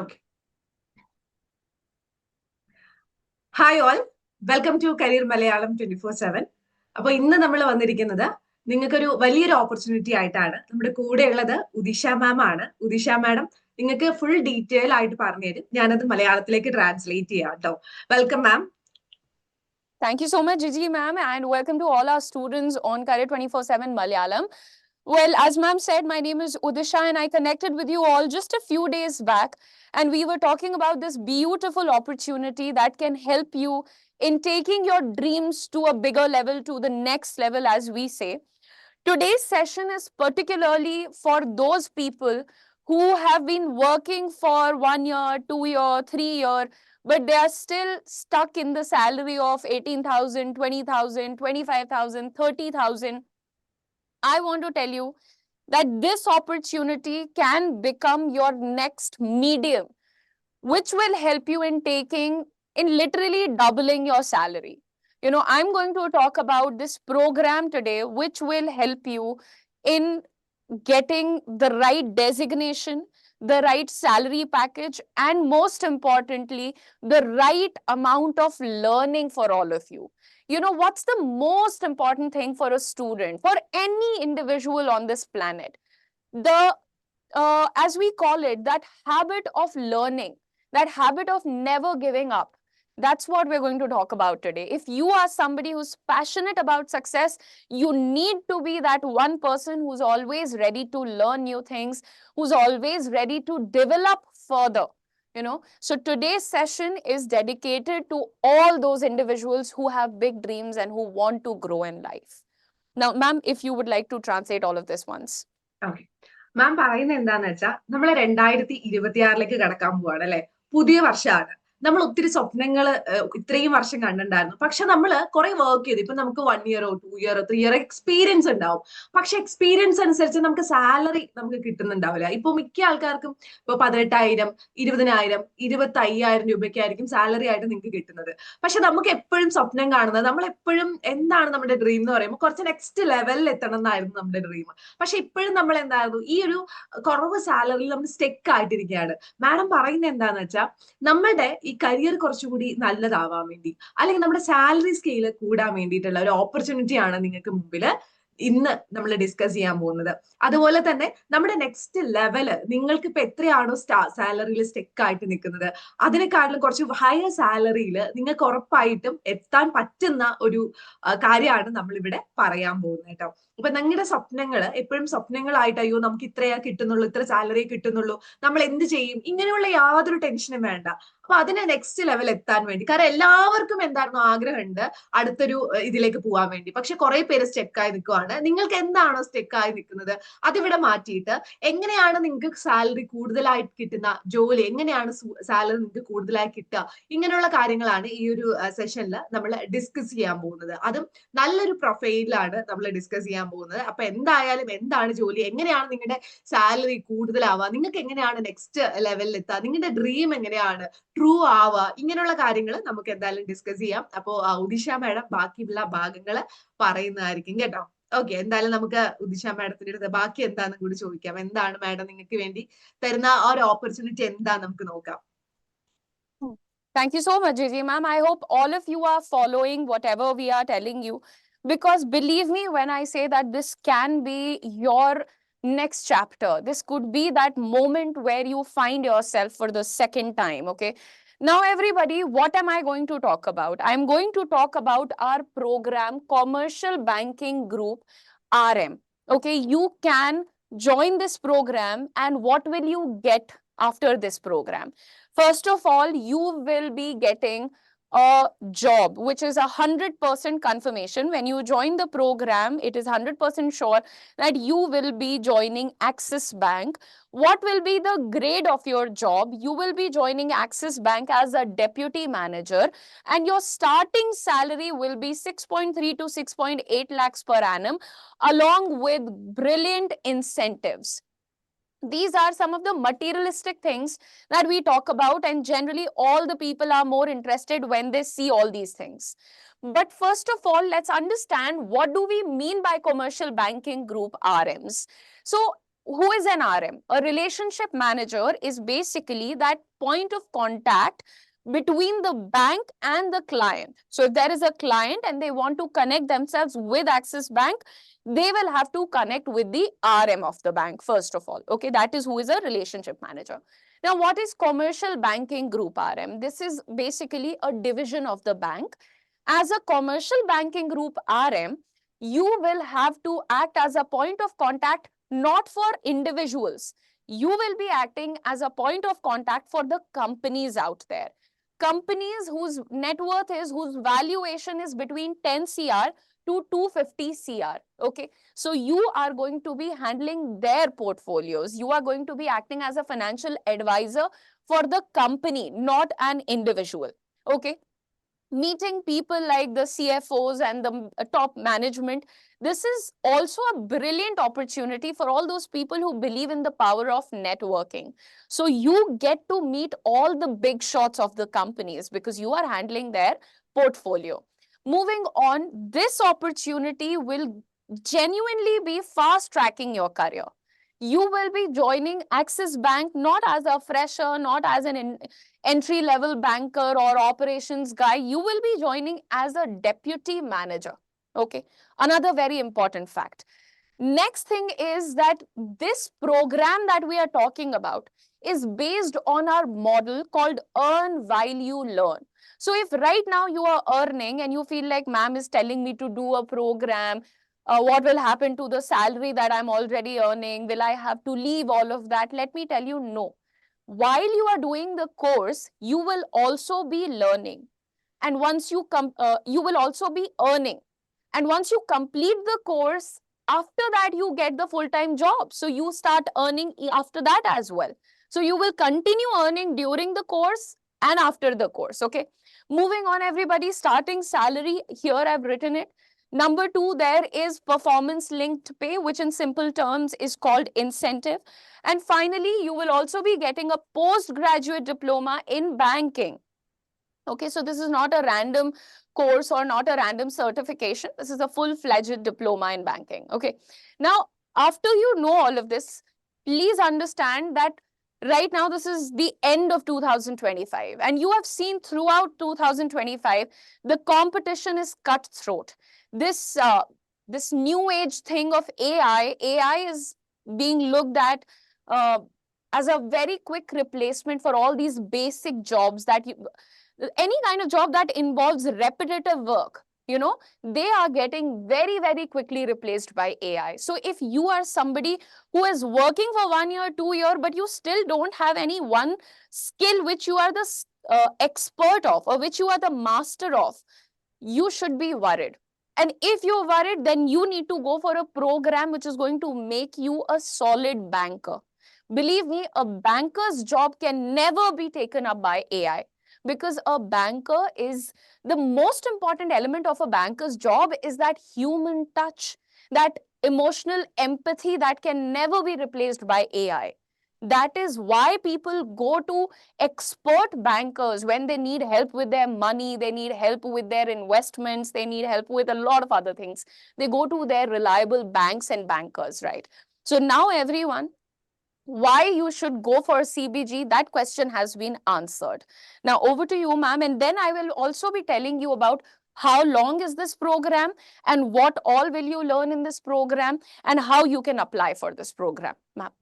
Okay. Hi all, welcome to Career Malayalam 24/7. അപ്പോൾ ഇന്ന് നമ്മൾ വന്നിരിക്കുന്നത് നിങ്ങൾക്കൊരു വലിയൊരു ഓപ്പർച്യൂണിറ്റി ആയിട്ടാണ്. നമ്മുടെ കൂടെയുള്ളത് ഉദിഷ മാം ആണ്. ഉദിഷ മാഡം നിങ്ങൾക്ക് ഫുൾ ഡീറ്റെയിൽ ആയിട്ട് പറഞ്ഞു തരും. ഞാനത് മലയാളത്തിലേക്ക് ട്രാൻസ്ലേറ്റ് ചെയ്യാം കേട്ടോ. Welcome ma'am. Thank you so much, Gigi ma'am, and welcome to all our students on Career 24/7 Malayalam. Well, as ma'am said, my name is Udisha and I connected with you all just a few days back, and we were talking about this beautiful opportunity that can help you in taking your dreams to a bigger level, to the next level, as we say. Today's session is particularly for those people who have been working for 1 year, 2 year, 3 year, but they are still stuck in the salary of 18,000, 20,000, 25,000, 30,000. I want to tell you that this opportunity can become your next medium, which will help you in literally doubling your salary. You know, I'm going to talk about this program today, which will help you in getting the right designation, the right salary package, and most importantly, the right amount of learning for all of you. You know, what's the most important thing for a student, for any individual on this planet? As we call it, that habit of learning, that habit of never giving up. That's what we're going to talk about today. If you are somebody who's passionate about success, you need to be that one person who's always ready to learn new things, who's always ready to develop further. You know, so today's session is dedicated to all those individuals who have big dreams and who want to grow in life. Now, ma'am, if you would like to translate all of this once. Okay. മാം പറയുന്നത് എന്താന്ന് വെച്ചാൽ നമ്മൾ 2026 കടക്കാൻ പോവാണ് അല്ലെ. പുതിയ വർഷമാണ്. നമ്മൾ ഒത്തിരി സ്വപ്നങ്ങൾ ഇത്രയും വർഷം കണ്ടിട്ടുണ്ടായിരുന്നു. പക്ഷെ നമ്മൾ കുറെ വർക്ക് ചെയ്തു. ഇപ്പൊ നമുക്ക് 1 ഇയറോ 2 ഇയറോ 3 ഇയർ എക്സ്പീരിയൻസ് ഉണ്ടാവും. പക്ഷെ എക്സ്പീരിയൻസ് അനുസരിച്ച് നമുക്ക് സാലറി നമുക്ക് കിട്ടുന്നുണ്ടാവില്ല. ഇപ്പൊ മിക്ക ആൾക്കാർക്കും ഇപ്പൊ 18,000, 20,000, 25,000 രൂപയ്ക്കായിരിക്കും സാലറി ആയിട്ട് നിങ്ങൾക്ക് കിട്ടുന്നത്. പക്ഷെ നമുക്ക് എപ്പോഴും സ്വപ്നം കാണുന്നത്, നമ്മൾ എപ്പോഴും എന്താണ് നമ്മുടെ ഡ്രീം എന്ന് പറയുമ്പോൾ കുറച്ച് നെക്സ്റ്റ് ലെവലിൽ എത്തണം എന്നായിരുന്നു നമ്മുടെ ഡ്രീം. പക്ഷെ ഇപ്പോഴും നമ്മൾ എന്തായിരുന്നു, ഈ ഒരു കുറവ് സാലറിയിൽ നമ്മൾ സ്റ്റെക്ക് ആയിട്ടിരിക്കുകയാണ്. മാഡം പറയുന്നത് എന്താന്ന് വെച്ചാൽ, നമ്മളുടെ ഈ കരിയർ കുറച്ചുകൂടി നല്ലതാവാൻ വേണ്ടി, അല്ലെങ്കിൽ നമ്മുടെ സാലറി സ്കെയില് കൂടാൻ വേണ്ടിയിട്ടുള്ള ഒരു ഓപ്പർച്യൂണിറ്റി ആണ് നിങ്ങൾക്ക് മുമ്പിൽ ഇന്ന് നമ്മൾ ഡിസ്കസ് ചെയ്യാൻ പോകുന്നത്. അതുപോലെ തന്നെ നമ്മുടെ നെക്സ്റ്റ് ലെവല്, നിങ്ങൾക്ക് ഇപ്പൊ എത്രയാണോ സാലറിയിൽ സ്റ്റെക്ക് ആയിട്ട് നിൽക്കുന്നത്, അതിനെക്കാട്ടിലും കുറച്ച് ഹയർ സാലറിയിൽ നിങ്ങൾക്ക് ഉറപ്പായിട്ടും എത്താൻ പറ്റുന്ന ഒരു കാര്യമാണ് നമ്മളിവിടെ പറയാൻ പോകുന്നത് കേട്ടോ. അപ്പൊ നിങ്ങളുടെ സ്വപ്നങ്ങൾ എപ്പോഴും സ്വപ്നങ്ങളായിട്ട്, അയ്യോ നമുക്ക് ഇത്രയാ കിട്ടുന്നുള്ളൂ, ഇത്ര സാലറി കിട്ടുന്നുള്ളൂ, നമ്മൾ എന്ത് ചെയ്യും, ഇങ്ങനെയുള്ള യാതൊരു ടെൻഷനും വേണ്ട. അപ്പൊ അതിനെ നെക്സ്റ്റ് ലെവൽ എത്താൻ വേണ്ടി, കാരണം എല്ലാവർക്കും എന്തായിരുന്നു ആഗ്രഹമുണ്ട് അടുത്തൊരു ഇതിലേക്ക് പോകാൻ വേണ്ടി. പക്ഷെ കുറെ പേര് സ്റ്റെക്കായി നിൽക്കുവാണ്. നിങ്ങൾക്ക് എന്താണോ സ്റ്റെക്കായി നിൽക്കുന്നത് അതിവിടെ മാറ്റിയിട്ട് എങ്ങനെയാണ് നിങ്ങൾക്ക് സാലറി കൂടുതലായിട്ട് കിട്ടുന്ന ജോലി, എങ്ങനെയാണ് സാലറി നിങ്ങൾക്ക് കൂടുതലായി കിട്ടുക, ഇങ്ങനെയുള്ള കാര്യങ്ങളാണ് ഈ ഒരു സെഷനിൽ നമ്മൾ ഡിസ്കസ് ചെയ്യാൻ പോകുന്നത്. അതും നല്ലൊരു പ്രൊഫൈലിലാണ് നമ്മൾ ഡിസ്കസ് ചെയ്യാൻ പോകുന്നത്. അപ്പൊ എന്തായാലും എന്താണ് ജോലി, എങ്ങനെയാണ് നിങ്ങളുടെ സാലറി കൂടുതലാവുക, നിങ്ങൾക്ക് എങ്ങനെയാണ് നെക്സ്റ്റ് ലെവലിൽ എത്തുക, നിങ്ങളുടെ ഡ്രീം എങ്ങനെയാണ് ട്രൂ ആവുക, ഇങ്ങനെയുള്ള കാര്യങ്ങൾ നമുക്ക് എന്തായാലും ഡിസ്കസ് ചെയ്യാം. അപ്പോ ഉദിഷ മാഡം ബാക്കിയുള്ള ഭാഗങ്ങൾ പറയുന്നതായിരിക്കും കേട്ടോ. ഓക്കെ, എന്തായാലും നമുക്ക് ഉദിഷ മാഡത്തിന്റെ അടുത്ത് ബാക്കി എന്താണെന്ന് കൂടി ചോദിക്കാം. എന്താണ് മാഡം നിങ്ങൾക്ക് വേണ്ടി തരുന്ന ആ ഒരു ഓപ്പർച്യൂണിറ്റി എന്താ നമുക്ക് നോക്കാം. Thank you so much, Gigi ma'am. I hope all of you are following whatever we are telling you, because believe me when I say that this can be your next chapter. This could be that moment where you find yourself for the second time, okay? Now, everybody, what am I going to talk about? I'm going to talk about our program, Commercial Banking Group, RM. Okay, you can join this program, and what will you get after this program? First of all, you will be getting a job, which is 100% confirmation. When you join the program, it is 100% sure that you will be joining Axis Bank. What will be the grade of your job? You will be joining Axis Bank as a deputy manager, and your starting salary will be 6.3 to 6.8 lakhs per annum, along with brilliant incentives. These are some of the materialistic things that we talk about, and generally all the people are more interested when they see all these things. But first of all, let's understand, what do we mean by Commercial Banking Group RMs? So who is an RM? A relationship manager is basically that point of contact between the bank and the client. So if there is a client and they want to connect themselves with Axis Bank, they will have to connect with the RM of the bank, first of all. Okay, that is who is a relationship manager. Now, what is commercial banking group RM? This is basically a division of the bank. As a commercial banking group RM, you will have to act as a point of contact not for individuals. You will be acting as a point of contact for the companies out there. Companies whose net worth is, whose valuation is between 10 CR to 250 CR. Okay. So you are going to be handling their portfolios. You are going to be acting as a financial advisor for the company, not an individual. Okay. Meeting people like the CFOs and the top management. This is also a brilliant opportunity for all those people who believe in the power of networking. So you get to meet all the big shots of the companies because you are handling their portfolio. Moving on, this opportunity will genuinely be fast tracking your career. You will be joining Axis Bank not as a fresher, not as an entry level banker or operations guy. You will be joining as a deputy manager. Okay. Another very important fact. Next thing is that this program that we are talking about is based on our model called earn while you learn. So if right now you are earning and you feel like ma'am is telling me to do a program, what will happen to the salary that I'm already earning? Will I have to leave all of that? Let me tell you, no. While you are doing the course, you will also be learning. And once you you will also be earning. And once you complete the course, after that, you get the full-time job. So you start earning after that as well. So you will continue earning during the course and after the course. Okay. Moving on, everybody, starting salary. Here I've written it. Number 2, there is performance linked pay, which in simple terms is called incentive. And finally, you will also be getting a postgraduate diploma in banking. Okay, so this is not a random course or not a random certification. This is a full-fledged diploma in banking. Okay, now after you know all of this, please understand that right now this is the end of 2025 and you have seen throughout 2025 the competition is cutthroat. This new age thing of AI is being looked at as a very quick replacement for all these basic jobs that any kind of job that involves repetitive work, they are getting very, very quickly replaced by AI. So if you are somebody who is working for 1 year, 2 year, but you still don't have any one skill which you are the expert of or which you are the master of, you should be worried. And if you're worried, then you need to go for a program which is going to make you a solid banker. Believe me, a banker's job can never be taken up by AI. Because a banker is the most important element of a banker's job is that human touch, that emotional empathy that can never be replaced by AI. That is why people go to expert bankers when they need help with their money, they need help with their investments, they need help with a lot of other things. They go to their reliable banks and bankers, right? So now everyone, why you should go for CBG, that question has been answered. Now over to you, ma'am, and then I will also be telling you about how long is this program and what all will you learn in this program and how you can apply for this program, ma'am.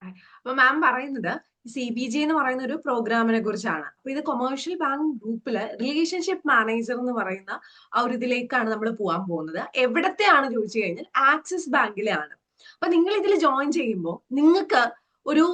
അപ്പൊ മാം പറയുന്നത് CBG എന്ന് പറയുന്ന ഒരു പ്രോഗ്രാമിനെ കുറിച്ചാണ്. അപ്പൊ ഇത് commercial bank ഗ്രൂപ്പില് റിലേഷൻഷിപ്പ് മാനേജർ എന്ന് പറയുന്ന ആ ഒരു ഇതിലേക്കാണ് നമ്മൾ പോകാൻ പോകുന്നത്. എവിടത്തെയാണ് ചോദിച്ചു കഴിഞ്ഞാൽ ആക്സിസ് ബാങ്കിലെ ആണ്. അപ്പൊ നിങ്ങൾ ഇതിൽ ജോയിൻ ചെയ്യുമ്പോൾ നിങ്ങൾക്ക് ഒരു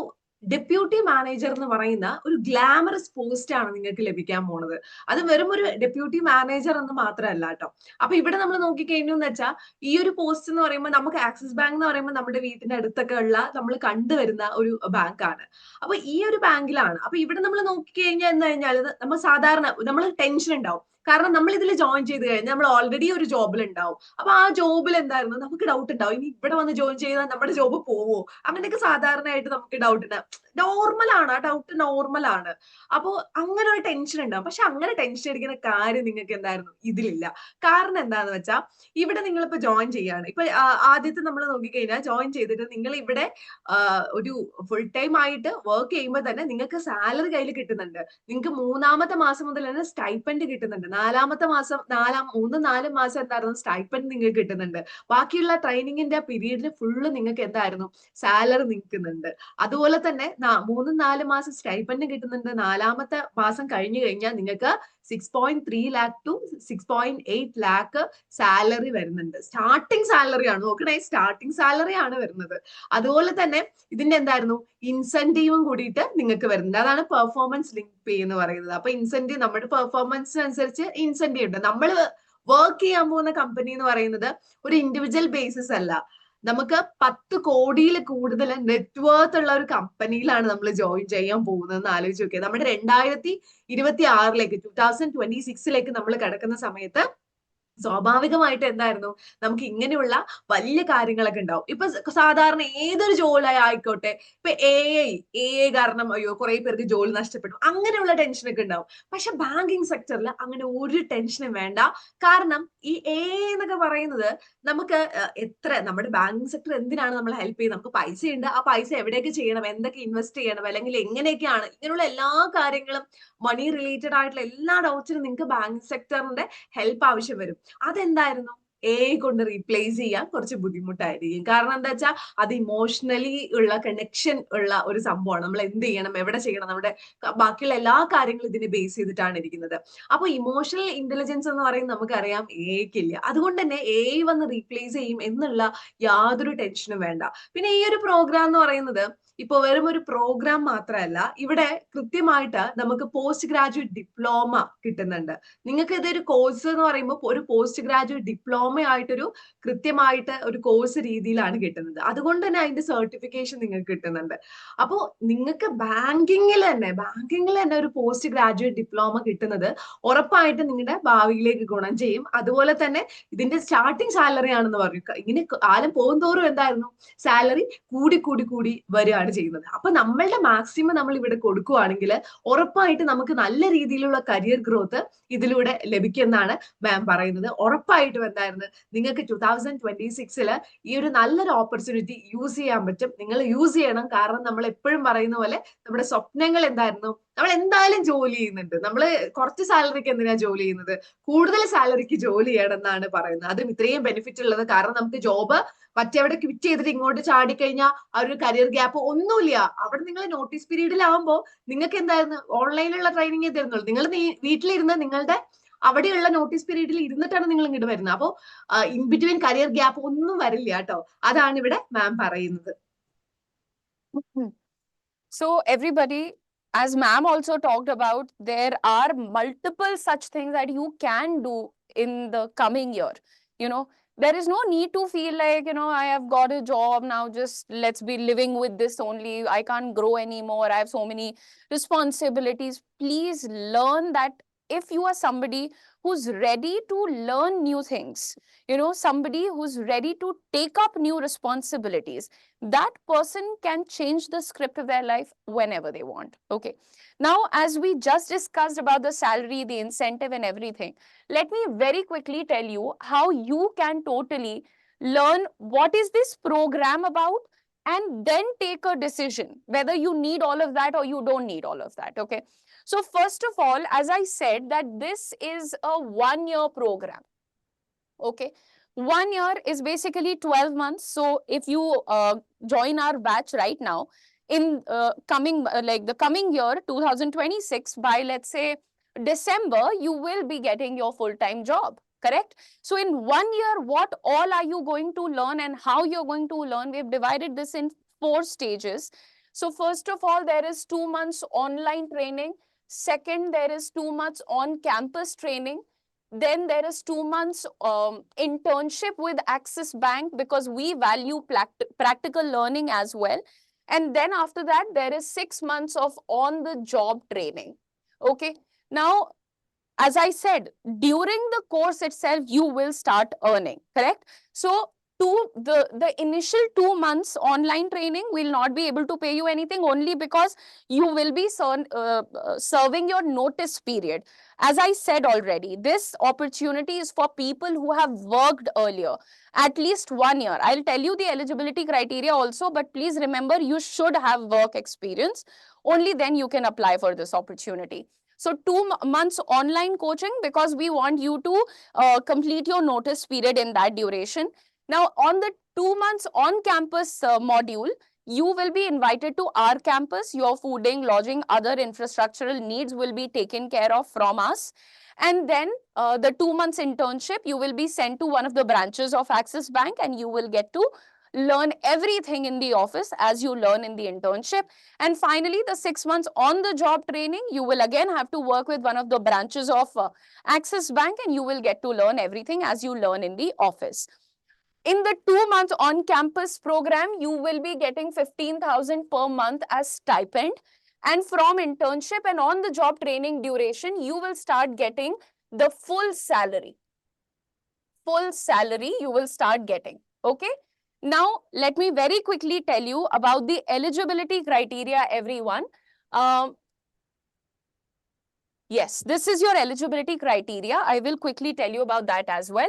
ഡെപ്യൂട്ടി മാനേജർ എന്ന് പറയുന്ന ഒരു ഗ്ലാമറസ് പോസ്റ്റ് ആണ് നിങ്ങൾക്ക് ലഭിക്കാൻ പോണത്. അത് വെറും ഒരു ഡെപ്യൂട്ടി മാനേജർ എന്ന് മാത്രമല്ല കേട്ടോ. അപ്പൊ ഇവിടെ നമ്മൾ നോക്കിക്കഴിഞ്ഞു എന്ന് വെച്ചാൽ ഈ ഒരു പോസ്റ്റ് എന്ന് പറയുമ്പോൾ നമുക്ക് ആക്സിസ് ബാങ്ക് എന്ന് പറയുമ്പോൾ നമ്മുടെ വീട്ടിന്റെ അടുത്തൊക്കെ ഉള്ള നമ്മൾ കണ്ടുവരുന്ന ഒരു ബാങ്കാണ്. അപ്പൊ ഈ ഒരു ബാങ്കിലാണ്. അപ്പൊ ഇവിടെ നമ്മൾ നോക്കിക്കഴിഞ്ഞാൽ എന്ന് കഴിഞ്ഞാൽ നമ്മൾ സാധാരണ നമ്മൾ ടെൻഷൻ ഉണ്ടാവും. കാരണം നമ്മൾ ഇതിൽ ജോയിൻ ചെയ്ത് കഴിഞ്ഞാൽ നമ്മൾ ഓൾറെഡി ഒരു ജോബിൽ ഉണ്ടാവും. അപ്പൊ ആ ജോബിൽ എന്തായിരുന്നു നമുക്ക് ഡൗട്ട് ഉണ്ടാവും, ഇനി ഇവിടെ വന്ന് ജോയിൻ ചെയ്താൽ നമ്മുടെ ജോബ് പോവോ, അങ്ങനെയൊക്കെ സാധാരണയായിട്ട് നമുക്ക് ഡൗട്ട് ഉണ്ടാവും. നോർമലാണ്, ആ ഡൗട്ട് നോർമലാണ്. അപ്പോ അങ്ങനെ ഒരു ടെൻഷൻ ഉണ്ടാവും. പക്ഷെ അങ്ങനെ ടെൻഷൻ അടിക്കുന്ന കാര്യം നിങ്ങൾക്ക് എന്തായിരുന്നു ഇതിലില്ല. കാരണം എന്താന്ന് വെച്ചാൽ ഇവിടെ നിങ്ങളിപ്പോ ജോയിൻ ചെയ്യാണ്. ഇപ്പൊ ആദ്യത്തെ നമ്മൾ നോക്കിക്കഴിഞ്ഞാൽ ജോയിൻ ചെയ്തിട്ട് നിങ്ങൾ ഇവിടെ ഒരു ഫുൾ ടൈം ആയിട്ട് വർക്ക് ചെയ്യുമ്പോൾ തന്നെ നിങ്ങൾക്ക് സാലറി കയ്യിൽ കിട്ടുന്നുണ്ട്. നിങ്ങൾക്ക് 3-ാമത്തെ മാസം മുതൽ തന്നെ സ്റ്റൈപ്പൻഡ് കിട്ടുന്നുണ്ട്. 4-ാമത്തെ മാസം 3-4 മാസം എന്തായിരുന്നു സ്റ്റൈപ്പൻഡ് നിങ്ങൾക്ക് കിട്ടുന്നുണ്ട്. ബാക്കിയുള്ള ട്രെയിനിങ്ങിന്റെ പീരീഡിന് ഫുള്ള് നിങ്ങൾക്ക് എന്തായിരുന്നു സാലറി നിൽക്കുന്നുണ്ട്. അതുപോലെ തന്നെ 3-4 മാസം സ്റ്റൈപ്പൻഡ് കിട്ടുന്നുണ്ട്. 4-ാമത്തെ മാസം കഴിഞ്ഞു കഴിഞ്ഞാൽ നിങ്ങൾക്ക് 6.3 lakh to 6.8 lakh സാലറി വരുന്നുണ്ട്. സ്റ്റാർട്ടിംഗ് സാലറി ആണ് നോക്കണേ, സ്റ്റാർട്ടിംഗ് സാലറി ആണ് വരുന്നത്. അതുപോലെ തന്നെ ഇതിന്റെ എന്തായിരുന്നു ഇൻസെന്റീവും കൂടിയിട്ട് നിങ്ങൾക്ക് വരുന്നുണ്ട്. അതാണ് പെർഫോമൻസ് ലിങ്ക് പേ എന്ന് പറയുന്നത്. അപ്പൊ ഇൻസെന്റീവ് നമ്മുടെ പെർഫോമൻസിനനുസരിച്ച് ഇൻസെന്റീവ് ഉണ്ട്. നമ്മൾ വർക്ക് ചെയ്യാൻ പോകുന്ന കമ്പനി എന്ന് പറയുന്നത് ഒരു ഇൻഡിവിജ്വൽ ബേസിസ് അല്ല. നമുക്ക് 10 കോടിയിൽ കൂടുതൽ നെറ്റ്വർത്ത് ഉള്ള ഒരു കമ്പനിയിലാണ് നമ്മൾ ജോയിൻ ചെയ്യാൻ പോകുന്നതെന്ന് ആലോചിച്ച് നോക്കിയത്. നമ്മുടെ 2026 2026 നമ്മൾ കിടക്കുന്ന സമയത്ത് സ്വാഭാവികമായിട്ട് എന്തായിരുന്നു നമുക്ക് ഇങ്ങനെയുള്ള വലിയ കാര്യങ്ങളൊക്കെ ഉണ്ടാവും. ഇപ്പൊ സാധാരണ ഏതൊരു ജോലി ആയിക്കോട്ടെ, ഇപ്പൊ എ ഐ കാരണം അയ്യോ കുറെ പേർക്ക് ജോലി നഷ്ടപ്പെട്ടു, അങ്ങനെയുള്ള ടെൻഷനൊക്കെ ഉണ്ടാവും. പക്ഷെ ബാങ്കിങ് സെക്ടറിൽ അങ്ങനെ ഒരു ടെൻഷനും വേണ്ട. കാരണം ഈ എ ഐ എന്നൊക്കെ പറയുന്നത് നമുക്ക് എത്ര നമ്മുടെ ബാങ്കിങ് സെക്ടർ എന്തിനാണ് നമ്മളെ ഹെൽപ്പ് ചെയ്യുന്നത്, നമുക്ക് പൈസ ഉണ്ട്, ആ പൈസ എവിടെയൊക്കെ ചെയ്യണം, എന്തൊക്കെ ഇൻവെസ്റ്റ് ചെയ്യണം, അല്ലെങ്കിൽ എങ്ങനെയൊക്കെയാണ്, ഇങ്ങനെയുള്ള എല്ലാ കാര്യങ്ങളും മണി റിലേറ്റഡ് ആയിട്ടുള്ള എല്ലാ ഡൗട്ട്സിനും നിങ്ങൾക്ക് ബാങ്കിങ് സെക്ടറിന്റെ ഹെൽപ്പ് ആവശ്യം വരും. അതെന്തായിരുന്നു എ കൊണ്ട് റീപ്ലേസ് ചെയ്യാൻ കുറച്ച് ബുദ്ധിമുട്ടായിരിക്കും. കാരണം എന്താ വെച്ചാൽ അത് ഇമോഷണലി ഉള്ള കണക്ഷൻ ഉള്ള ഒരു സംഭവമാണ്. നമ്മൾ എന്ത് ചെയ്യണം, എവിടെ ചെയ്യണം, നമ്മുടെ ബാക്കിയുള്ള എല്ലാ കാര്യങ്ങളും ഇതിനെ ബേസ് ചെയ്തിട്ടാണ് ഇരിക്കുന്നത്. അപ്പൊ ഇമോഷണൽ ഇന്റലിജൻസ് എന്ന് പറയുന്നത് നമുക്കറിയാം എയ്ക്കില്ല. അതുകൊണ്ട് തന്നെ എ വന്ന് റീപ്ലേസ് ചെയ്യും എന്നുള്ള യാതൊരു ടെൻഷനും വേണ്ട. പിന്നെ ഈ ഒരു പ്രോഗ്രാം എന്ന് പറയുന്നത് ഇപ്പൊ വെറും ഒരു പ്രോഗ്രാം മാത്രമല്ല, ഇവിടെ കൃത്യമായിട്ട് നമുക്ക് പോസ്റ്റ് ഗ്രാജുവേറ്റ് ഡിപ്ലോമ കിട്ടുന്നുണ്ട്. നിങ്ങൾക്ക് ഇതൊരു കോഴ്സ് എന്ന് പറയുമ്പോൾ ഒരു പോസ്റ്റ് ഗ്രാജുവേറ്റ് ഡിപ്ലോമ ആയിട്ടൊരു കൃത്യമായിട്ട് ഒരു കോഴ്സ് രീതിയിലാണ് കിട്ടുന്നത്. അതുകൊണ്ട് തന്നെ അതിന്റെ സർട്ടിഫിക്കേഷൻ നിങ്ങൾക്ക് കിട്ടുന്നുണ്ട്. അപ്പോൾ നിങ്ങൾക്ക് ബാങ്കിങ്ങിൽ തന്നെ ഒരു പോസ്റ്റ് ഗ്രാജുവേറ്റ് ഡിപ്ലോമ കിട്ടുന്നത് ഉറപ്പായിട്ട് നിങ്ങളുടെ ഭാവിയിലേക്ക് ഗുണം ചെയ്യും. അതുപോലെ തന്നെ ഇതിന്റെ സ്റ്റാർട്ടിംഗ് സാലറി ആണെന്ന് പറഞ്ഞു. ഇങ്ങനെ കാലം പോകുന്തോറും എന്തായിരുന്നു സാലറി കൂടി കൂടി കൂടി വരികയാണ് ചെയ്യുന്നത്. അപ്പൊ നമ്മളുടെ മാക്സിമം നമ്മൾ ഇവിടെ കൊടുക്കുകയാണെങ്കിൽ ഉറപ്പായിട്ട് നമുക്ക് നല്ല രീതിയിലുള്ള കരിയർ ഗ്രോത്ത് ഇതിലൂടെ ലഭിക്കുമെന്നാണ് മാം പറയുന്നത്. ഉറപ്പായിട്ടും എന്തായിരുന്നു നിങ്ങൾക്ക് 2026 ഈ ഒരു നല്ലൊരു ഓപ്പർച്യൂണിറ്റി യൂസ് ചെയ്യാൻ പറ്റും. നിങ്ങൾ യൂസ് ചെയ്യണം. കാരണം നമ്മൾ എപ്പോഴും പറയുന്ന പോലെ നമ്മുടെ സ്വപ്നങ്ങൾ എന്തായിരുന്നു, നമ്മൾ എന്തായാലും ജോലി ചെയ്യുന്നുണ്ട്. നമ്മൾ കുറച്ച് സാലറിക്ക് എന്തിനാ ജോലി ചെയ്യുന്നത്, കൂടുതൽ സാലറിക്ക് ജോലി ചെയ്യണം എന്നാണ് പറയുന്നത്. അതും ഇത്രയും ബെനിഫിറ്റ് ഉള്ളത്. കാരണം നമുക്ക് ജോബ് മറ്റെവിടെ ക്വിറ്റ് ചെയ്തിട്ട് ഇങ്ങോട്ട് ചാടിക്കഴിഞ്ഞാൽ ആ ഒരു കരിയർ ഗ്യാപ്പ് ഒന്നുമില്ല. അവിടെ നിങ്ങൾ നോട്ടീസ് പീരീഡിലാവുമ്പോൾ നിങ്ങൾക്ക് എന്തായിരുന്നു ഓൺലൈനിലുള്ള ട്രെയിനിങ് തരുന്നുള്ളൂ. നിങ്ങൾ വീട്ടിലിരുന്ന് നിങ്ങളുടെ അവിടെയുള്ള നോട്ടീസ് പീരീഡിൽ ഇരുന്നിട്ടാണ് നിങ്ങൾ ഇങ്ങോട്ട് വരുന്നത്. അപ്പോൾ ഇൻ ബിറ്റ്വീൻ കരിയർ ഗ്യാപ്പ് ഒന്നും വരില്ല കേട്ടോ. അതാണ് ഇവിടെ മാം പറയുന്നത്. So everybody, as ma'am also talked about, there are multiple such things that you can do in the coming year. You know, there is no need to feel like, you know, I have got a job now, just let's be living with this only. I can't grow anymore. I have so many responsibilities. Please learn that if you are somebody who's ready to learn new things, you know, somebody who's ready to take up new responsibilities, that person can change the script of their life whenever they want. Okay. Now, as we just discussed about the salary, the incentive and everything, let me very quickly tell you how you can totally learn what is this program about and then take a decision whether you need all of that or you don't need all of that. Okay. So first of all, as I said, that this is a 1-year program. Okay. 1 year is basically 12 months. So if you join our batch right now, in the coming year 2026, by let's say December, you will be getting your full-time job. Correct? So in 1 year, what all are you going to learn and how you're going to learn? We've divided this in 4 stages. So first of all, there is 2 months online training. Second, there is 2 months on campus training. Then there is 2 months internship with Axis Bank, because we value practical learning as well. And then after that, there is 6 months of on-the-job training. Okay. Now, as I said, during the course itself, you will start earning, correct? So the initial 2 months online training will not be able to pay you anything, only because you will be serving your notice period. As I said already, this opportunity is for people who have worked earlier, at least 1 year. I'll tell you the eligibility criteria also, but please remember, you should have work experience. Only then you can apply for this opportunity. So 2 months online coaching, because we want you to complete your notice period in that duration. Now, on the 2 months on campus module, you will be invited to our campus. Your fooding, lodging, other infrastructural needs will be taken care of from us. And then the 2 months internship, you will be sent to one of the branches of Axis Bank, and you will get to learn everything in the office as you learn in the internship. And finally, the 6 months on the job training, you will again have to work with one of the branches of Axis Bank, and you will get to learn everything as you learn in the office. In the 2 months on campus program, you will be getting 15,000 per month as stipend. And from internship and on the job training duration, you will start getting the full salary. Full salary you will start getting. Okay. Now, let me very quickly tell you about the eligibility criteria, everyone. Yes, this is your eligibility criteria. I will quickly tell you about that as well.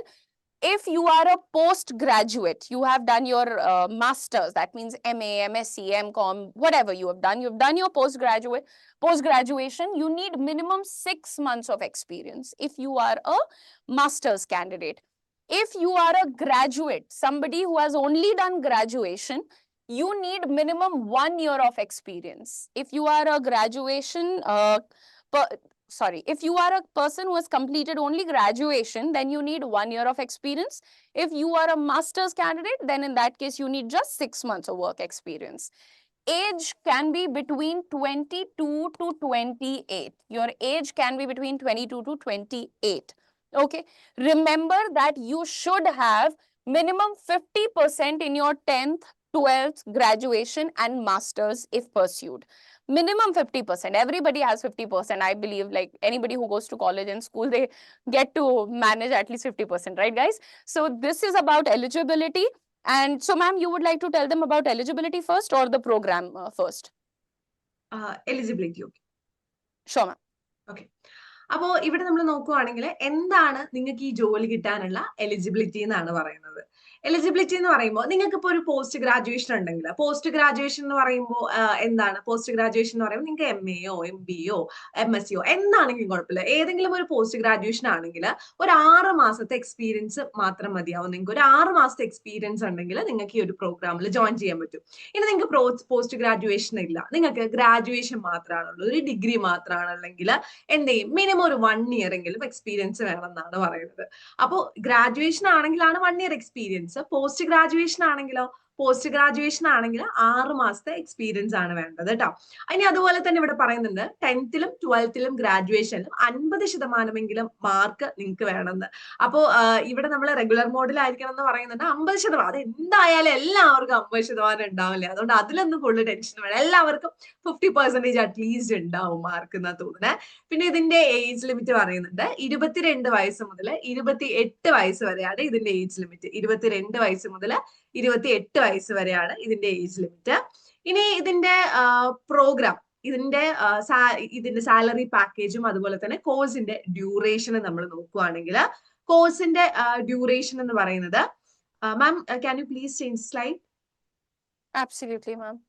If you are a postgraduate, you have done your master's, that means MA, MSc, MCom, whatever you have done, you've done your post-graduation, you need minimum 6 months of experience if you are a master's candidate. If you are a graduate, somebody who has only done graduation, you need minimum 1 year of experience. If you are a graduation, if you are a person who has completed only graduation, then you need 1 year of experience. If you are a master's candidate, then in that case, you need just 6 months of work experience. Age can be between 22 to 28. Your age can be between 22 to 28. Okay. Remember that you should have minimum 50% in your 10th, 12th, graduation and master's if pursued. Minimum 50%. Everybody has 50%. I believe, like anybody who goes to college and school, they get to manage at least 50%, right, guys? So this is about eligibility. And so, ma'am, you would like to tell them about eligibility first or the program first? Eligibility. Okay. Sure, ma'am. Okay. അപ്പോൾ ഇവിടെ നമ്മൾ നോക്കുവാണെങ്കിൽ എന്താണ് നിങ്ങൾക്ക് ഈ ജോലി കിട്ടാനുള്ള eligibility എന്നാണ് പറയുന്നത്. എലിജിബിലിറ്റി എന്ന് പറയുമ്പോൾ നിങ്ങൾക്ക് ഇപ്പോൾ ഒരു പോസ്റ്റ് ഗ്രാജുവേഷൻ ഉണ്ടെങ്കിൽ, പോസ്റ്റ് ഗ്രാജുവേഷൻ എന്ന് പറയുമ്പോൾ എന്താണ് പോസ്റ്റ് ഗ്രാജുവേഷൻ എന്ന് പറയുമ്പോൾ നിങ്ങൾക്ക് MA യോ MBA യോ MSc യോ എന്താണെങ്കിലും കുഴപ്പമില്ല. ഏതെങ്കിലും ഒരു പോസ്റ്റ് ഗ്രാജുവേഷൻ ആണെങ്കിൽ ഒരു 6 മാസത്തെ എക്സ്പീരിയൻസ് മാത്രം മതിയാവും. നിങ്ങൾക്ക് ഒരു 6 മാസത്തെ എക്സ്പീരിയൻസ് ഉണ്ടെങ്കിൽ നിങ്ങൾക്ക് ഈ ഒരു പ്രോഗ്രാമിൽ ജോയിൻ ചെയ്യാൻ പറ്റും. ഇനി നിങ്ങൾക്ക് പോസ്റ്റ് ഗ്രാജുവേഷൻ ഇല്ല, നിങ്ങൾക്ക് ഗ്രാജുവേഷൻ മാത്രമാണുള്ളത്, ഒരു ഡിഗ്രി മാത്രമാണുള്ളെങ്കിൽ എന്ത് ചെയ്യും, മിനിമം ഒരു 1 ഇയർ എങ്കിലും എക്സ്പീരിയൻസ് വേണം എന്നാണ് പറയുന്നത്. അപ്പോൾ ഗ്രാജുവേഷൻ ആണെങ്കിലാണ് 1 ഇയർ എക്സ്പീരിയൻസ്. പോസ്റ്റ് ഗ്രാജുവേഷൻ ആണെങ്കിലോ, പോസ്റ്റ് ഗ്രാജുവേഷൻ ആണെങ്കിൽ 6 മാസത്തെ എക്സ്പീരിയൻസ് ആണ് വേണ്ടത് കേട്ടോ. ഇനി അതുപോലെ തന്നെ ഇവിടെ പറയുന്നുണ്ട് 10th-ലും 12th-ലും ഗ്രാജുവേഷനിലും 50% മാർക്ക് നിങ്ങൾക്ക് വേണമെന്ന്. അപ്പോൾ ഇവിടെ നമ്മൾ റെഗുലർ മോഡിലായിരിക്കണം എന്ന് പറയുന്നുണ്ട്. 50%, അത് എന്തായാലും എല്ലാവർക്കും 50% ഉണ്ടാവില്ല. അതുകൊണ്ട് അതിലൊന്നും കൂടുതൽ ടെൻഷൻ വേണം. എല്ലാവർക്കും 50% അറ്റ്ലീസ്റ്റ് ഉണ്ടാവും മാർക്ക് എന്നാ തോന്നുന്നത്. പിന്നെ ഇതിന്റെ ഏജ് ലിമിറ്റ് പറയുന്നുണ്ട് 22 വയസ്സ് മുതൽ 28 വയസ്സ് വരെയാണ് ഇതിന്റെ ഏജ് ലിമിറ്റ്. 22 വയസ്സ് മുതൽ 28 വയസ്സ് വരെയാണ് ഇതിന്റെ ഏജ് ലിമിറ്റ്. ഇനി ഇതിന്റെ പ്രോഗ്രാം, ഇതിന്റെ സാലറി പാക്കേജും അതുപോലെ തന്നെ കോഴ്സിന്റെ ഡ്യൂറേഷനും നമ്മൾ നോക്കുകയാണെങ്കിൽ, കോഴ്സിന്റെ ഡ്യൂറേഷൻ എന്ന് പറയുന്നത്, ma'am can you please change slide? Absolutely, ma'am.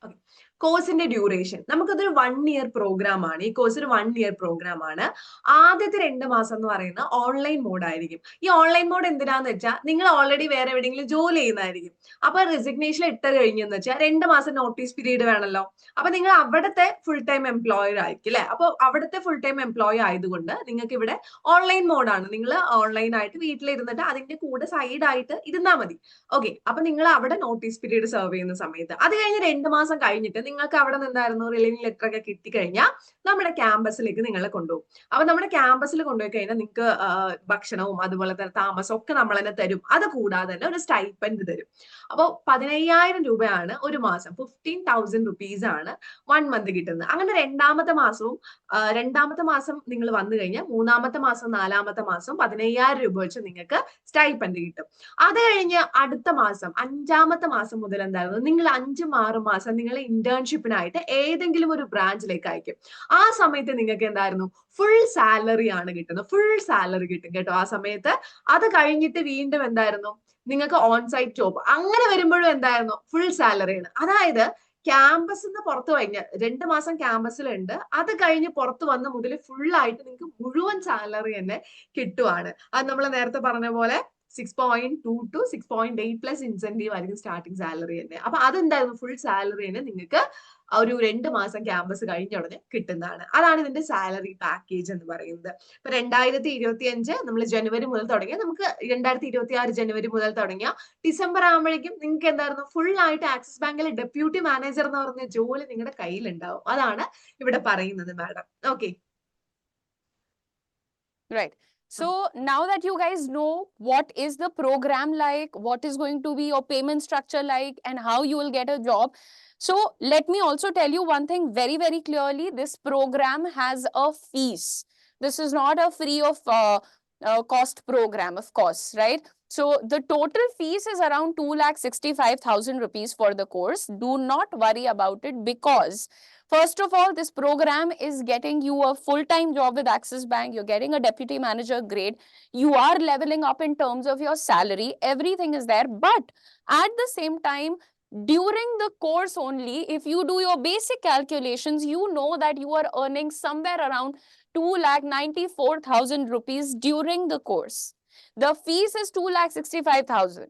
Okay. കോഴ്സിന്റെ ഡ്യൂറേഷൻ നമുക്കതൊരു 1 ഇയർ പ്രോഗ്രാം ആണ്. ഈ കോഴ്സ് ഒരു 1 ഇയർ പ്രോഗ്രാം ആണ്. ആദ്യത്തെ 2 മാസം എന്ന് പറയുന്ന ഓൺലൈൻ മോഡ് ആയിരിക്കും. ഈ ഓൺലൈൻ മോഡ് എന്തിനാന്ന് വെച്ചാൽ നിങ്ങൾ ഓൾറെഡി വേറെ എവിടെയെങ്കിലും ജോലി ചെയ്യുന്നതായിരിക്കും. അപ്പൊ റെസിഗ്നേഷൻ ഇട്ട് കഴിഞ്ഞെന്ന് വെച്ചാൽ 2 മാസം നോട്ടീസ് പീരീഡ് വേണമല്ലോ. അപ്പൊ നിങ്ങൾ അവിടുത്തെ ഫുൾ ടൈം എംപ്ലോയർ ആയിരിക്കും അല്ലെ. അപ്പൊ അവിടുത്തെ ഫുൾ ടൈം എംപ്ലോയി ആയതുകൊണ്ട് നിങ്ങൾക്ക് ഇവിടെ ഓൺലൈൻ മോഡാണ്. നിങ്ങൾ ഓൺലൈൻ ആയിട്ട് വീട്ടിലിരുന്നിട്ട് അതിന്റെ കൂടെ സൈഡ് ആയിട്ട് ഇരുന്നാൽ മതി. ഓക്കെ. അപ്പൊ നിങ്ങൾ അവിടെ നോട്ടീസ് പീരീഡ് സെർവ് ചെയ്യുന്ന സമയത്ത് അത് കഴിഞ്ഞ് 2 മാസം കഴിഞ്ഞിട്ട് നിങ്ങൾക്ക് അവിടെ നിന്നായിരുന്നു റിലീവിംഗ് ലെറ്റർ ഒക്കെ കിട്ടിക്കഴിഞ്ഞാൽ നമ്മുടെ ക്യാമ്പസിലേക്ക് നിങ്ങളെ കൊണ്ടുപോകും. അപ്പൊ നമ്മുടെ ക്യാമ്പസിൽ കൊണ്ടുപോയി കഴിഞ്ഞാൽ നിങ്ങൾക്ക് ഭക്ഷണവും അതുപോലെ തന്നെ താമസവും ഒക്കെ നമ്മൾ തന്നെ തരും. അത് കൂടാതെ തന്നെ ഒരു സ്റ്റൈപ്പൻഡ് തരും. അപ്പോൾ 15,000 രൂപയാണ് ഒരു മാസം, 15,000 റുപ്പീസ് ആണ് 1 മന്ത് കിട്ടുന്നത്. അങ്ങനെ രണ്ടാമത്തെ മാസം നിങ്ങൾ വന്നു കഴിഞ്ഞാൽ മൂന്നാമത്തെ മാസം 4-ാമത്തെ മാസം 15,000 രൂപ വെച്ച് നിങ്ങൾക്ക് സ്റ്റൈപ്പൻഡ് കിട്ടും. അത് കഴിഞ്ഞ് അടുത്ത മാസം 5-ാമത്തെ മാസം മുതൽ എന്തായിരുന്നു, നിങ്ങൾ 5-6 മാസം നിങ്ങൾ ഇന്റേൺഷിപ്പിനായിട്ട് ഏതെങ്കിലും ഒരു ബ്രാഞ്ചിലേക്ക് അയക്കും. ആ സമയത്ത് നിങ്ങൾക്ക് എന്തായിരുന്നു, ഫുൾ സാലറി ആണ് കിട്ടുന്നത്. ഫുൾ സാലറി കിട്ടും കേട്ടോ ആ സമയത്ത്. അത് കഴിഞ്ഞിട്ട് വീണ്ടും എന്തായിരുന്നു, നിങ്ങൾക്ക് ഓൺ സൈറ്റ് ജോബ് അങ്ങനെ വരുമ്പോഴും എന്തായിരുന്നു, ഫുൾ സാലറിയാണ്. അതായത് ക്യാമ്പസിൽ നിന്ന് പുറത്തു കഴിഞ്ഞ് 2 മാസം ക്യാമ്പസിലുണ്ട്, അത് കഴിഞ്ഞ് പുറത്ത് വന്ന മുതൽ ഫുൾ ആയിട്ട് നിങ്ങൾക്ക് മുഴുവൻ സാലറി തന്നെ കിട്ടുവാണ്. അത് നമ്മൾ നേരത്തെ പറഞ്ഞ പോലെ 6.2 to 6.8 പ്ലസ് ഇൻസെന്റീവ് ആയിരിക്കും സ്റ്റാർട്ടിംഗ് സാലറി തന്നെ. അപ്പൊ അതെന്തായിരുന്നു, ഫുൾ സാലറി തന്നെ നിങ്ങൾക്ക് ഒരു 2 മാസം ക്യാമ്പസ് കഴിഞ്ഞ ഉടനെ കിട്ടുന്നതാണ്. അതാണ് ഇതിന്റെ സാലറി പാക്കേജ് എന്ന് പറയുന്നത്. ഇപ്പൊ 2025 നമ്മൾ ജനുവരി മുതൽ തുടങ്ങിയ, നമുക്ക് 2026 ജനുവരി മുതൽ തുടങ്ങിയ ഡിസംബർ ആകുമ്പോഴേക്കും നിങ്ങൾക്ക് എന്തായിരുന്നു, ഫുൾ ആയിട്ട് ആക്സിസ് ബാങ്കിൽ ഡെപ്യൂട്ടി മാനേജർ എന്ന് പറഞ്ഞ ജോലി നിങ്ങളുടെ കയ്യിലുണ്ടാവും. അതാണ് ഇവിടെ പറയുന്നത് madam. Okay. Right. So now that you guys know what is the program like, what is going to be your payment structure like, and how you will get a job. So let me also tell you one thing very, very clearly. This program has a fees. This is not a free of cost program, of course, right? So the total fees is around 2,65,000 rupees for the course. Do not worry about it, because first of all, this program is getting you a full-time job with Axis Bank. You're getting a deputy manager grade. You are leveling up in terms of your salary. Everything is there. But at the same time, during the course only, if you do your basic calculations, you know that you are earning somewhere around 2,94,000 rupees during the course. The fees is 2,65,000.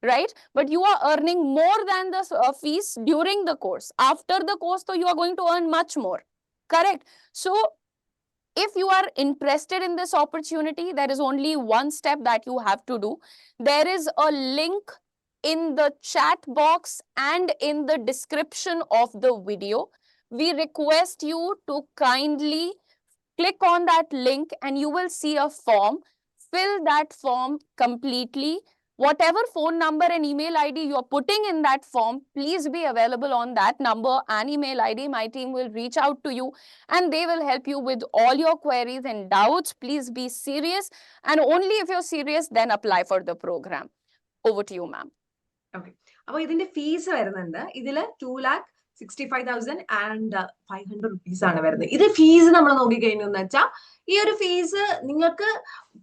Right? But you are earning more than the fees during the course. After the course, so you are going to earn much more. Correct? So if you are interested in this opportunity, there is only one step that you have to do. There is a link in the chat box and in the description of the video. We request you to kindly click on that link and you will see a form. Fill that form completely. Whatever phone number and email ID you are putting in that form, please be available on that number and email ID. My team will reach out to you and they will help you with all your queries and doubts. Please be serious, and only if you're serious, then apply for the program. Over to you, ma'am. Okay. അപ്പൊ ഇതിന്റെ fees വരുന്നുണ്ട്, ഇതില് 2,65,500 rupees ആണ് വരുന്നത്. ഇത് fees നമ്മൾ നോക്കിക്കഴിഞ്ഞു എന്ന് വെച്ചാൽ, ഈ ഒരു ഫീസ് നിങ്ങൾക്ക്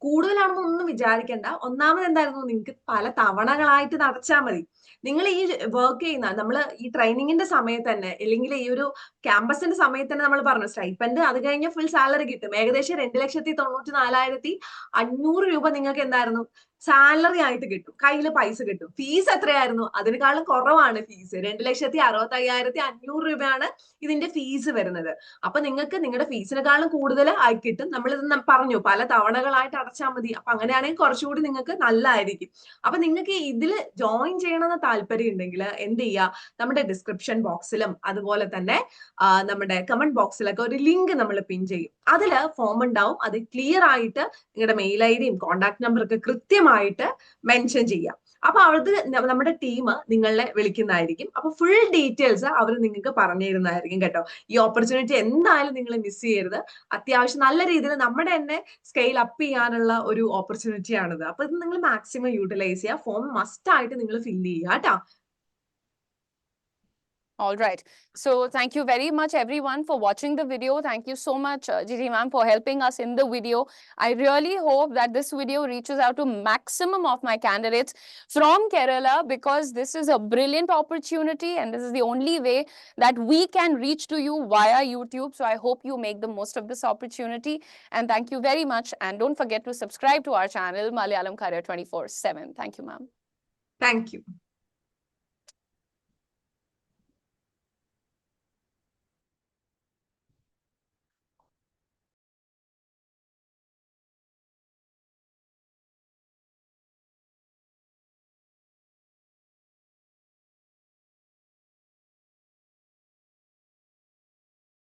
കൂടുതലാണെന്നൊന്നും വിചാരിക്കേണ്ട. ഒന്നാമത് എന്തായിരുന്നു, നിങ്ങൾക്ക് പല തവണകളായിട്ട് നടച്ചാൽ മതി. നിങ്ങൾ ഈ വർക്ക് ചെയ്യുന്ന, നമ്മൾ ഈ ട്രെയിനിങ്ങിന്റെ സമയത്ത് തന്നെ, അല്ലെങ്കിൽ ഈ ഒരു ക്യാമ്പസിന്റെ സമയത്ത് തന്നെ നമ്മൾ പറഞ്ഞു സ്റ്റൈപ്പൻഡ്, അത് കഴിഞ്ഞ ഫുൾ സാലറി കിട്ടും. ഏകദേശം 2,94,500 രൂപ നിങ്ങൾക്ക് എന്തായിരുന്നു, സാലറി ആയിട്ട് കിട്ടും, കയ്യിൽ പൈസ കിട്ടും. ഫീസ് എത്രയായിരുന്നു, അതിനേക്കാളും കുറവാണ് ഫീസ്. 2,65,500 രൂപയാണ് ഇതിന്റെ ഫീസ് വരുന്നത്. അപ്പൊ നിങ്ങൾക്ക് നിങ്ങളുടെ ഫീസിനെക്കാളും കൂടുതൽ ആയി കിട്ടും. നമ്മൾ ഇത് പറഞ്ഞു പല തവണകളായിട്ട് അടച്ചാൽ മതി. അപ്പൊ അങ്ങനെയാണെങ്കിൽ കുറച്ചുകൂടി നിങ്ങൾക്ക് നല്ലതായിരിക്കും. അപ്പൊ നിങ്ങൾക്ക് ഇതിൽ ജോയിൻ ചെയ്യണമെന്ന് താല്പര്യം ഉണ്ടെങ്കിൽ എന്ത് ചെയ്യുക, നമ്മുടെ ഡിസ്ക്രിപ്ഷൻ ബോക്സിലും അതുപോലെ തന്നെ നമ്മുടെ കമന്റ് ബോക്സിലൊക്കെ ഒരു ലിങ്ക് നമ്മൾ പിൻ ചെയ്യും. അതിൽ ഫോം ഉണ്ടാവും. അത് ക്ലിയർ ആയിട്ട് നിങ്ങളുടെ മെയിൽ ഐഡിയും കോൺടാക്ട് നമ്പറൊക്കെ കൃത്യമായിട്ട് മെൻഷൻ ചെയ്യാം. അപ്പൊ അത് നമ്മുടെ ടീം നിങ്ങളെ വിളിക്കുന്നതായിരിക്കും. അപ്പൊ ഫുൾ ഡീറ്റെയിൽസ് അവർ നിങ്ങൾക്ക് പറഞ്ഞു തരുന്നതായിരിക്കും കേട്ടോ. ഈ ഓപ്പർച്യൂണിറ്റി എന്തായാലും നിങ്ങൾ മിസ് ചെയ്യരുത്. അത്യാവശ്യം നല്ല രീതിയിൽ നമ്മുടെ തന്നെ സ്കെയിൽ അപ്പ് ചെയ്യാനുള്ള ഒരു ഓപ്പർച്യൂണിറ്റി ആണിത്. അപ്പൊ ഇത് നിങ്ങൾ മാക്സിമം യൂട്ടിലൈസ് ചെയ്യുക. ഫോം മസ്റ്റ് ആയിട്ട് നിങ്ങൾ ഫില്ല് ചെയ്യുക കേട്ടോ. All right. So thank you very much everyone for watching the video. Thank you so much Gigi ma'am for helping us in the video. I really hope that this video reaches out to maximum of my candidates from Kerala, because this is a brilliant opportunity and this is the only way that we can reach to you via YouTube. So I hope you make the most of this opportunity, and thank you very much, and don't forget to subscribe to our channel Malayalam Career 24/7. Thank you ma'am. Thank you.